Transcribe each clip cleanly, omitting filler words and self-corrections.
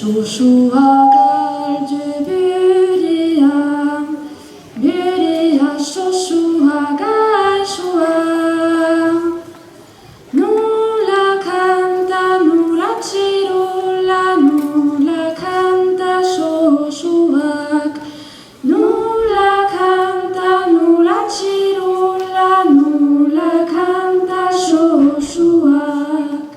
Sosuagal du Buria sosuagal sua. Nulla canta, nulla cirulla, nulla canta sosuag. Nulla canta, nulla cirulla, nulla canta sosuag.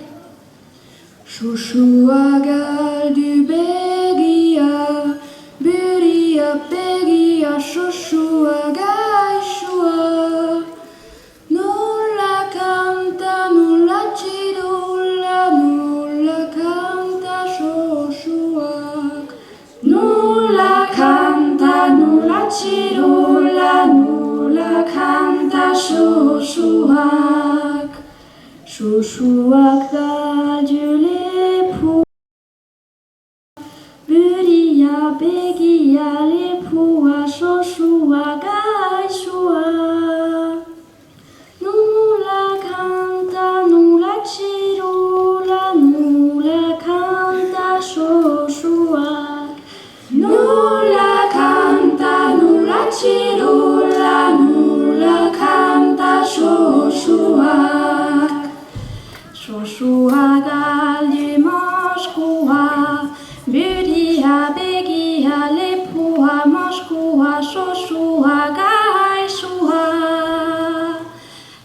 Sosuagal du Buria sosuagal sua. Nulla canta, nulla cirulla, nulla canta sosuag. Nulla canta, nulla cirulla, nulla canta sosuag. Sosuag dal Julepu. Buria begia lepua sosuagal sua. Nulla canta, nulla cirulla, nulla canta sosuag. Nulla canta, nulla cirulla, nulla canta sosuag. Sosuag dal Moskva. Buria begia lepua Moskva sosuagal sua.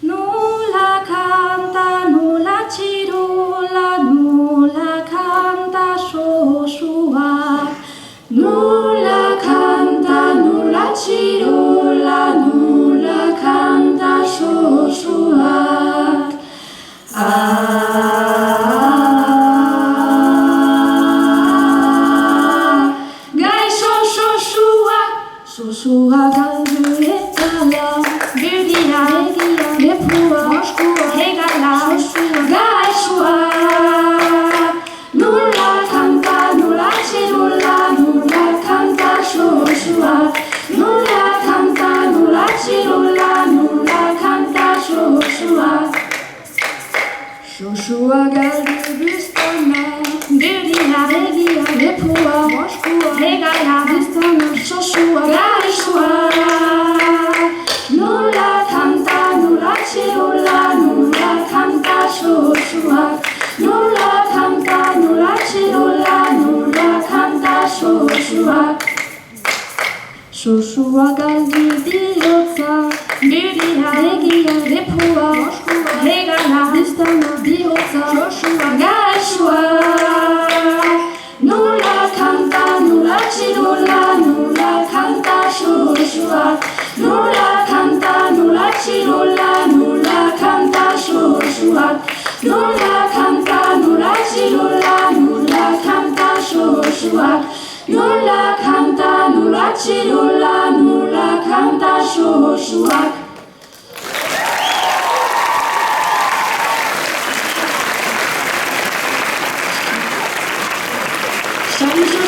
Nulla canta, nulla cirulla, nulla canta sosuag. Nulla canta, nulla cirulla, nulla canta sosuag. Sosuagal Buria begia lepua Moskva regala sosuagal sua. Nulla canta, nulla cirulla, nulla canta sosuag. Nulla canta, nulla cirulla, nulla canta sosuag. Sosuagal du Bustana. Buria begia lepua Moskva regala Bustana sosuagal sua. Nulla canta, nulla cirulla, nulla canta sosuag. Nulla canta, nulla cirulla, nulla canta sosuag. Sosuagal du Bihotza. Buria begia lepua Moskva regala Bustana Bihotza sosuagal sua. Nulla canta, nulla cirulla, nulla canta sosuag. Nulla canta, nulla cirulla, nulla canta sosuag. Nulla